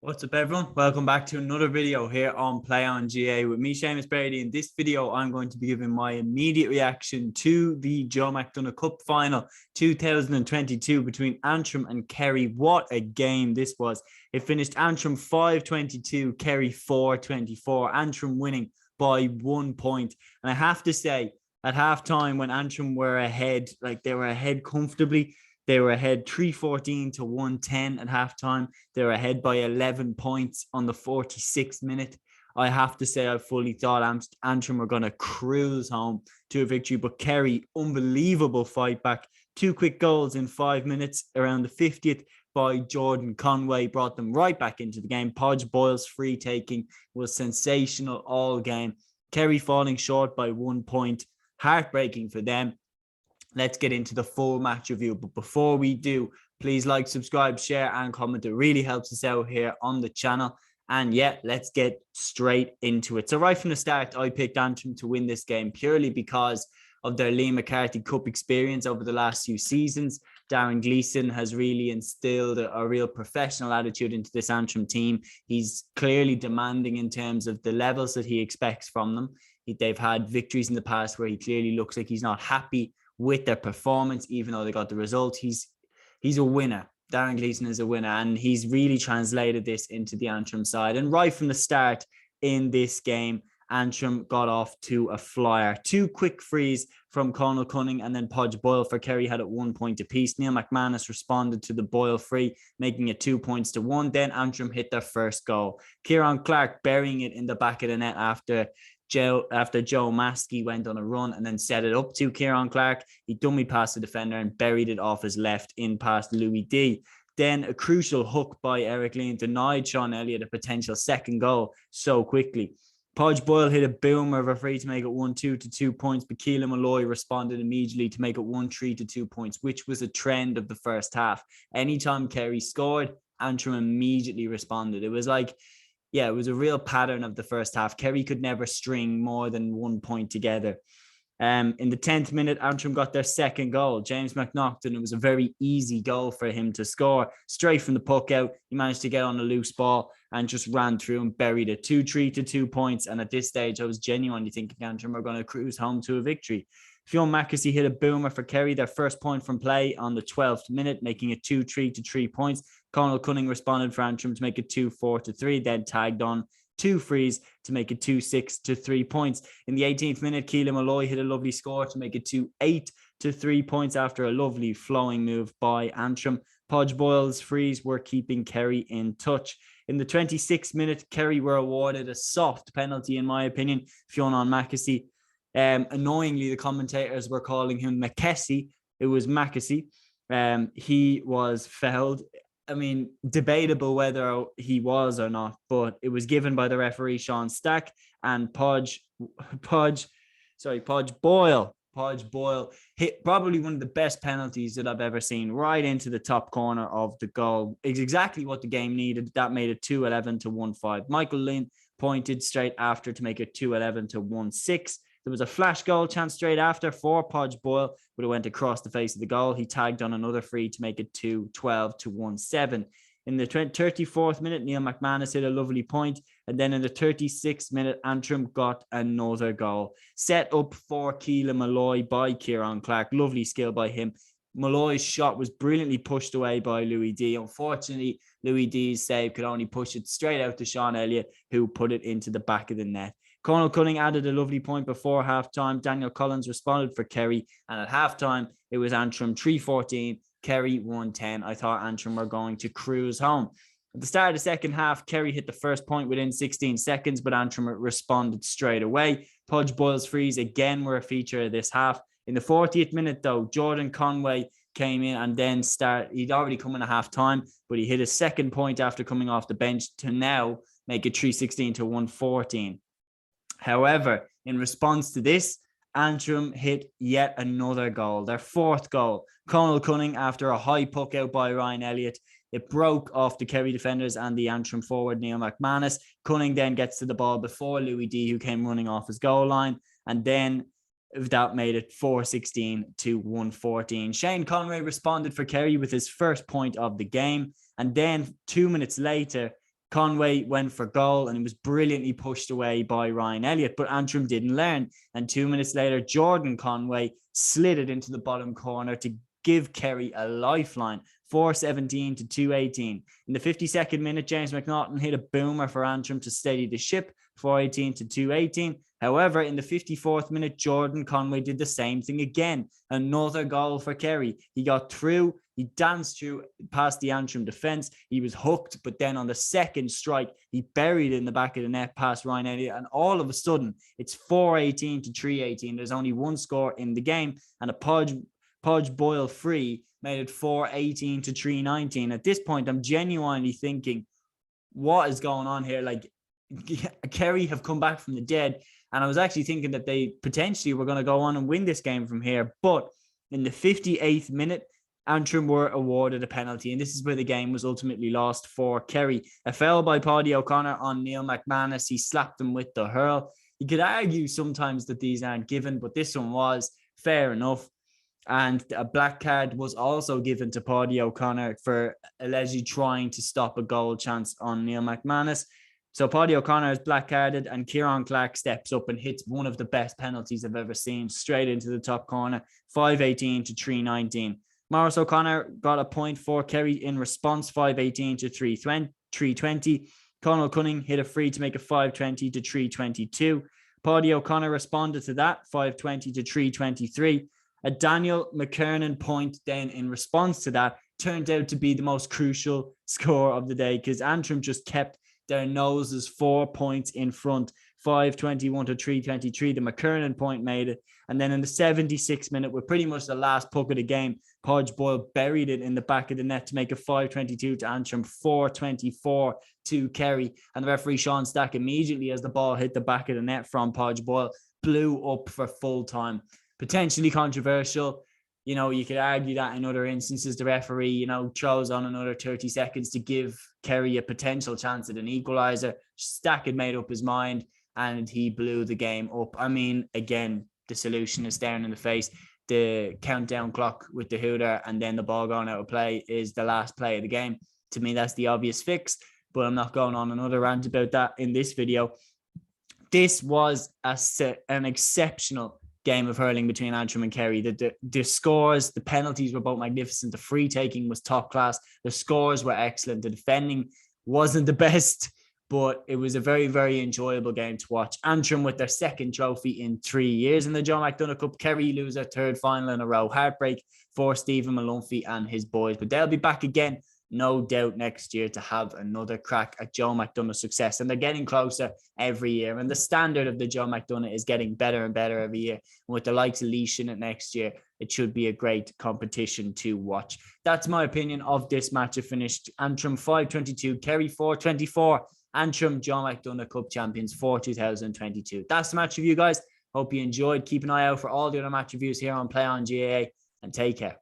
What's up, everyone? Welcome back to another video here on Play on GA with me, Shay. In this video, I'm going to be giving my immediate reaction to the Joe McDonagh Cup Final 2022 between Antrim and Kerry. What a game this was. It finished Antrim 5-22, Kerry 4-24. Antrim winning by 1 point. And I have to say, at halftime when Antrim were ahead, they were ahead comfortably. They were ahead 314 to 110 at halftime. They were ahead by 11 points on the 46th minute. I have to say, I fully thought Antrim were going to cruise home to a victory, but Kerry, unbelievable fight back. 2 quick goals in 5 minutes around the 50th by Jordan Conway brought them right back into the game. Podge Boyle's free taking was sensational all game. Kerry falling short by 1 point. Heartbreaking for them. Let's get into the full match review. But before we do, please like, subscribe, share, and comment. It really helps us out here on the channel. And yeah, let's get straight into it. So right from the start, I picked Antrim to win this game purely because of their Liam McCarthy Cup experience over the last few seasons. Darren Gleeson has really instilled a real professional attitude into this Antrim team. He's clearly demanding in terms of the levels that he expects from them. They've had victories in the past where he clearly looks like he's not happy with their performance, even though they got the result. He's a winner. Darren Gleeson is a winner, and he's really translated this into the Antrim side. And right from the start in this game, Antrim got off to a flyer. 2 quick frees from Conal Cunning and then Podge Boyle for Kerry had at 1 point apiece. Neil McManus responded to the Boyle free, making it 2 points to 1. Then Antrim hit their first goal. Kieran Clark burying it in the back of the net after Joe Maskey went on a run and then set it up to Kieran Clark. He dummy passed the defender and buried it off his left in past Louis D. Then a crucial hook by Eric Lean denied Sean Elliott a potential second goal so quickly. Podge Boyle hit a boomer of a free to make it 1-2 to 2 points, but Keelan Malloy responded immediately to make it 1-3 to 2 points, which was a trend of the first half. Anytime Kerry scored, Antrim immediately responded. It was like, yeah, it was a real pattern of the first half. Kerry could never string more than 1 point together. In the 10th minute, Antrim got their second goal. James McNaughton, it was a very easy goal for him to score. Straight from the puck out, he managed to get on a loose ball and just ran through and buried it. 2-3 to 2 points. And at this stage, I was genuinely thinking Antrim were going to cruise home to a victory. Fionn Mackesy hit a boomer for Kerry, their first point from play on the 12th minute, making it 2-3 to 3 points. Conal Cunning responded for Antrim to make it 2-4 to 3, then tagged on 2 frees to make it 2-6 to 3 points. In the 18th minute, Keelan Malloy hit a lovely score to make it 2-8 to 3 points after a lovely flowing move by Antrim. Podge Boyle's frees were keeping Kerry in touch. In the 26th minute, Kerry were awarded a soft penalty, in my opinion. Fionn Mackesy. Annoyingly, the commentators were calling him McKessie. It was Mackesy. He was fouled. I mean, debatable whether he was or not, but it was given by the referee, Sean Stack, and Podge Boyle hit probably one of the best penalties that I've ever seen, right into the top corner of the goal. It's exactly what the game needed. That made it 2-11 to 1-5. Michael Lynn pointed straight after to make it 2-11 to 1-6. There was a flash goal chance straight after for Podge Boyle, but it went across the face of the goal. He tagged on another free to make it 2-12 to 1-7. In the 34th minute, Neil McManus hit a lovely point. And then in the 36th minute, Antrim got another goal. Set up for Keelan Malloy by Kieran Clark. Lovely skill by him. Malloy's shot was brilliantly pushed away by Louis D. Unfortunately, Louis D's save could only push it straight out to Sean Elliott, who put it into the back of the net. Conal Cunning added a lovely point before halftime. Daniel Collins responded for Kerry, and at halftime, it was Antrim 3-14, Kerry 1-10. I thought Antrim were going to cruise home. At the start of the second half, Kerry hit the first point within 16 seconds, but Antrim responded straight away. Podge Boyle's frees again were a feature of this half. In the 40th minute, though, Jordan Conway came in and then he'd already come in at halftime, but he hit his second point after coming off the bench to now make it 3-16 to 1-14. However, in response to this, Antrim hit yet another goal, their 4th goal. Conal Cunning, after a high puck out by Ryan Elliott, it broke off the Kerry defenders and the Antrim forward, Neil McManus. Cunning then gets to the ball before Louis D, who came running off his goal line. And then that made it 4-16 to 1-14. Shane Conway responded for Kerry with his first point of the game. And then 2 minutes later, Conway went for goal and it was brilliantly pushed away by Ryan Elliott, but Antrim didn't learn. And 2 minutes later, Jordan Conway slid it into the bottom corner to give Kerry a lifeline, 4-17 to 2-18. In the 52nd minute, James McNaughton hit a boomer for Antrim to steady the ship, 4-18 to 2-18. However, in the 54th minute, Jordan Conway did the same thing again. Another goal for Kerry. He got through. He danced through past the Antrim defence. He was hooked, but then on the second strike, he buried it in the back of the net past Ryan Elliott. And all of a sudden, it's 4-18 to 3-18. There's only one score in the game, and a Podge Boyle free made it 4-18 to 3-19. At this point, I'm genuinely thinking, what is going on here? Like, Kerry have come back from the dead, and I was actually thinking that they potentially were going to go on and win this game from here. But in the 58th minute, Antrim were awarded a penalty, and this is where the game was ultimately lost for Kerry. A foul by Paddy O'Connor on Neil McManus. He slapped him with the hurl. You could argue sometimes that these aren't given, but this one was fair enough. And a black card was also given to Paddy O'Connor for allegedly trying to stop a goal chance on Neil McManus. So Paddy O'Connor is black carded, and Kieran Clark steps up and hits one of the best penalties I've ever seen, straight into the top corner, 5-18 to 3-19. Maurice O'Connor got a point for Kerry in response, 5-18 to 3-20. Conal Cunning hit a free to make it 5-20 to 3-22. Paddy O'Connor responded to that, 5-20 to 3-23. A Daniel McKernan point then in response to that turned out to be the most crucial score of the day, because Antrim just kept their noses 4 points in front, 5-21 to 3-23. The McKernan point made it. And then in the 76th minute, with pretty much the last puck of the game, Podge Boyle buried it in the back of the net to make it 5-22 to Antrim, 4-24 to Kerry. And the referee, Sean Stack, immediately as the ball hit the back of the net from Podge Boyle, blew up for full time. Potentially controversial. You know, you could argue that in other instances, the referee, you know, throws on another 30 seconds to give Kerry a potential chance at an equaliser. Stack had made up his mind and he blew the game up. I mean, again, the solution is staring in the face. The countdown clock with the hooter and then the ball going out of play is the last play of the game. To me, that's the obvious fix, but I'm not going on another rant about that in this video. This was an exceptional game of hurling between Antrim and Kerry. The scores, the penalties were both magnificent. The free taking was top class. The scores were excellent. The defending wasn't the best, but it was a very, very enjoyable game to watch. Antrim with their second trophy in 3 years in the Joe McDonagh Cup. Kerry lose their third final in a row. Heartbreak for Stephen Malunphy and his boys, but they'll be back again, no doubt, next year to have another crack at Joe McDonagh's success. And they're getting closer every year. And the standard of the Joe McDonagh is getting better and better every year. And with the likes of Leash in it next year, it should be a great competition to watch. That's my opinion of this match. It finished Antrim 5-22, Kerry 4-24. Antrim Joe McDonagh Cup champions for 2022. That's the match review, guys. Hope you enjoyed. Keep an eye out for all the other match reviews here on Play on GAA, and take care.